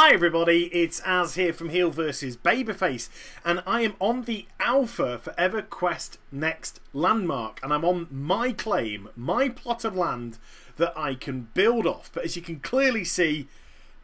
Hi everybody, it's Az here from Heel vs Babyface, and I am on the alpha for EverQuest Next Landmark, and I'm on my claim, my plot of land that I can build off. But as you can clearly see,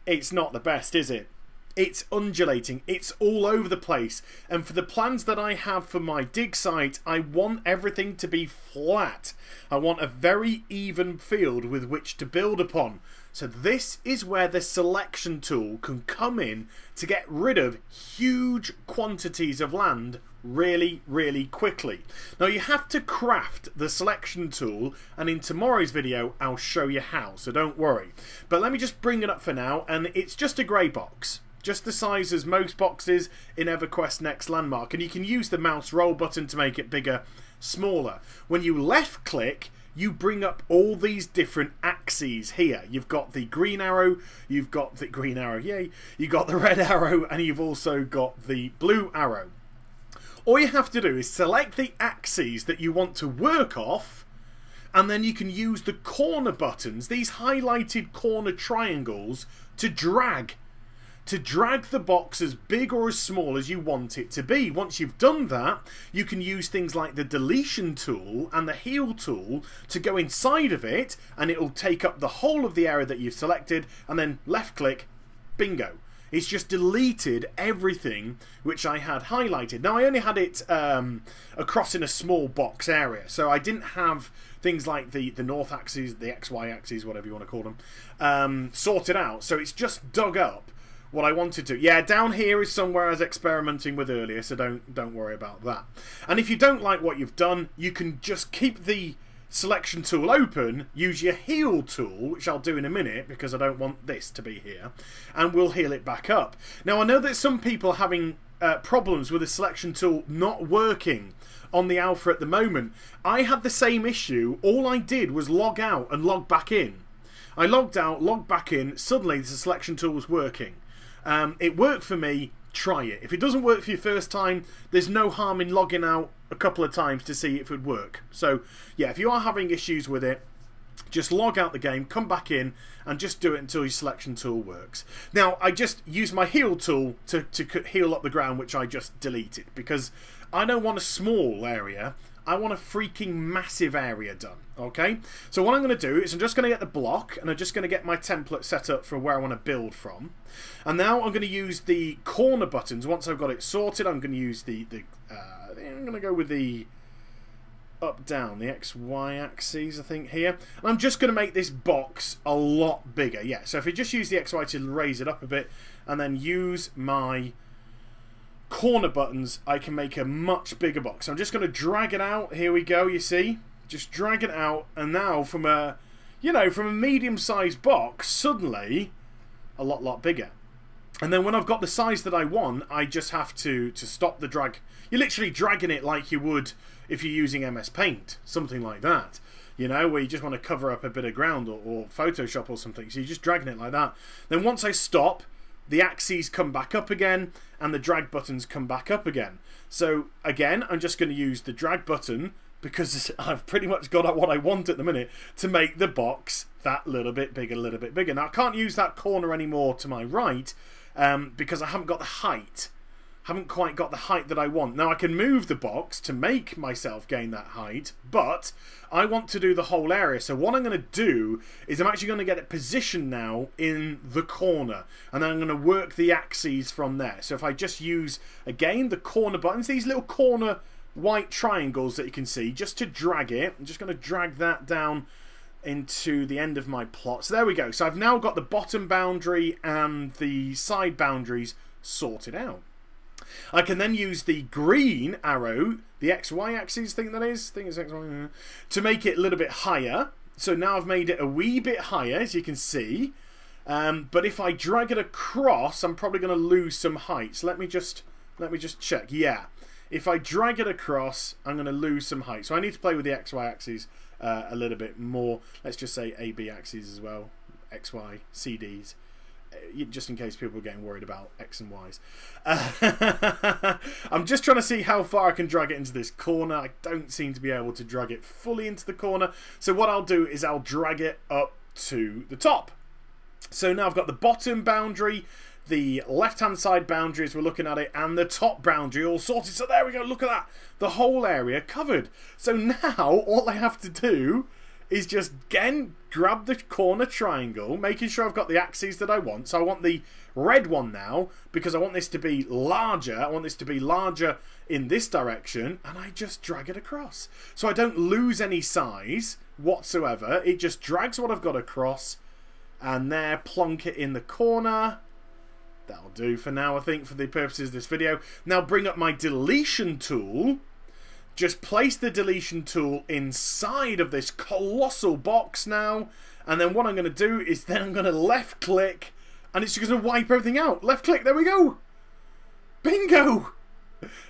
it's not the best, is it? It's undulating, it's all over the place, and for the plans that I have for my dig site, I want everything to be flat. I want a very even field with which to build upon. So this is where the selection tool can come in to get rid of huge quantities of land really quickly. Now you have to craft the selection tool, and in tomorrow's video I'll show you how, so don't worry. But let me just bring it up for now, and it's just a grey box. Just the size as most boxes in EverQuest Next Landmark, and you can use the mouse roll button to make it bigger, smaller. When you left click, you bring up all these different axes here. You've got the green arrow, you've got the green arrow, yay, you've got the red arrow, and you've also got the blue arrow. All you have to do is select the axes that you want to work off, and then you can use the corner buttons, these highlighted corner triangles, to drag the box as big or as small as you want it to be. Once you've done that, you can use things like the deletion tool and the heal tool to go inside of it, and it'll take up the whole of the area that you've selected, and then left click, bingo. It's just deleted everything which I had highlighted. Now I only had it across in a small box area, so I didn't have things like the north axes, the XY axes, whatever you want to call them, sorted out. So it's just dug up what I wanted to. Yeah, down here is somewhere I was experimenting with earlier, so don't worry about that. And if you don't like what you've done, you can just keep the selection tool open, use your heal tool, which I'll do in a minute because I don't want this to be here, and we'll heal it back up. Now I know that some people are having problems with the selection tool not working on the alpha at the moment. I had the same issue. All I did was log out and log back in. I logged out, logged back in, suddenly the selection tool was working. It worked for me. Try it. If it doesn't work for you first time, there's no harm in logging out a couple of times to see if it would work. So yeah, if you are having issues with it, just log out the game, come back in, and just do it until your selection tool works. Now I just use my heal tool to heal up the ground, which I just deleted, because I don't want a small area, I want a freaking massive area done. Okay, so what I'm going to do is I'm just going to get the block, and I'm just going to get my template set up for where I want to build from. And now I'm going to use the corner buttons. Once I've got it sorted, I'm going to use I'm going to go with the up down, the XY axes, I think, here. And I'm just going to make this box a lot bigger. Yeah, so if you just use the XY to raise it up a bit, and then use my corner buttons, I can make a much bigger box. So I'm just going to drag it out. Here we go, you see? Just drag it out, and now from a, from a medium-sized box, suddenly a lot bigger. And then when I've got the size that I want, I just have to stop the drag. You're literally dragging it like you would if you're using MS Paint, something like that. Where you just want to cover up a bit of ground, or Photoshop or something. So you're just dragging it like that. Then once I stop, the axes come back up again, and the drag buttons come back up again. So again, I'm just going to use the drag button, because I've pretty much got what I want at the minute, to make the box that little bit bigger, Now I can't use that corner anymore to my right, because I haven't got the height. Haven't quite got the height that I want. Now I can move the box to make myself gain that height, but I want to do the whole area. So what I'm going to do is I'm actually going to get it positioned now in the corner, and then I'm going to work the axes from there. So if I just use, again, the corner buttons, these little corner white triangles that you can see, just to drag it. I'm just going to drag that down into the end of my plot. So there we go. So I've now got the bottom boundary and the side boundaries sorted out. I can then use the green arrow, the XY axis, think it's XY, to make it a little bit higher. So now I've made it a wee bit higher, as you can see. But if I drag it across, I'm probably going to lose some height. So let me just check. Yeah. If I drag it across, I'm going to lose some height. So I need to play with the XY axes a little bit more. Let's just say AB axes as well. XY, CDs. Just in case people are getting worried about X and Y's. I'm just trying to see how far I can drag it into this corner. I don't seem to be able to drag it fully into the corner. So what I'll do is I'll drag it up to the top. So now I've got the bottom boundary, the left-hand side boundaries, we're looking at it, and the top boundary all sorted. So there we go, look at that. The whole area covered. So now all I have to do is just, again, grab the corner triangle, making sure I've got the axes that I want. So I want the red one now, because I want this to be larger. I want this to be larger in this direction, and I just drag it across. So I don't lose any size whatsoever. It just drags what I've got across, and there, plonk it in the corner. That'll do for now, I think, for the purposes of this video. Now bring up my deletion tool. Just place the deletion tool inside of this colossal box now. And then what I'm going to do is then I'm going to left click, and it's just going to wipe everything out. Left click, there we go. Bingo!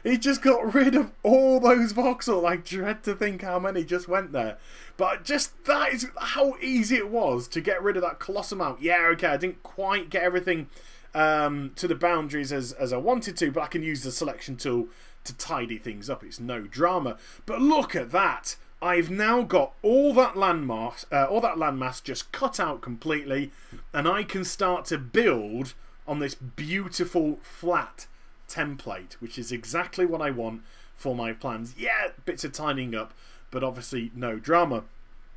It just got rid of all those voxels. I dread to think how many just went there. But just that is how easy it was to get rid of that colossal amount. Yeah, okay, I didn't quite get everything to the boundaries as I wanted to, but I can use the selection tool to tidy things up. It's no drama. But look at that. I've now got all that landmass just cut out completely, and I can start to build on this beautiful flat template, which is exactly what I want for my plans. Yeah, bits of tidying up, but obviously no drama.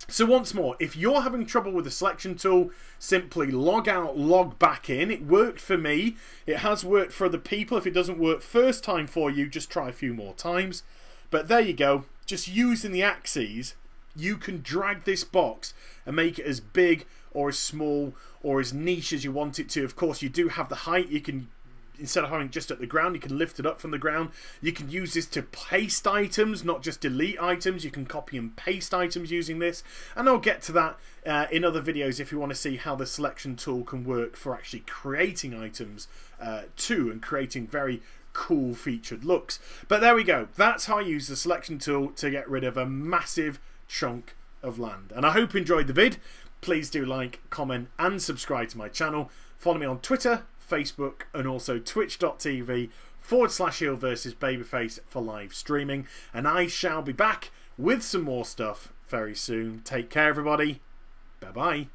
So once more, if you're having trouble with the selection tool, simply log out, log back in. It worked for me. It has worked for other people. If it doesn't work first time for you, just try a few more times. But there you go. Just using the axes, you can drag this box and make it as big or as small or as niche as you want it to. Of course, you do have the height. You can, instead of having just at the ground, you can lift it up from the ground. You can use this to paste items, not just delete items. You can copy and paste items using this. And I'll get to that in other videos if you want to see how the selection tool can work for actually creating items too, and creating very cool featured looks. But there we go. That's how I use the selection tool to get rid of a massive chunk of land. And I hope you enjoyed the vid. Please do like, comment and subscribe to my channel. Follow me on Twitter, Facebook, and also twitch.tv/Heel versus Babyface for live streaming. And I shall be back with some more stuff very soon. Take care, everybody. Bye bye.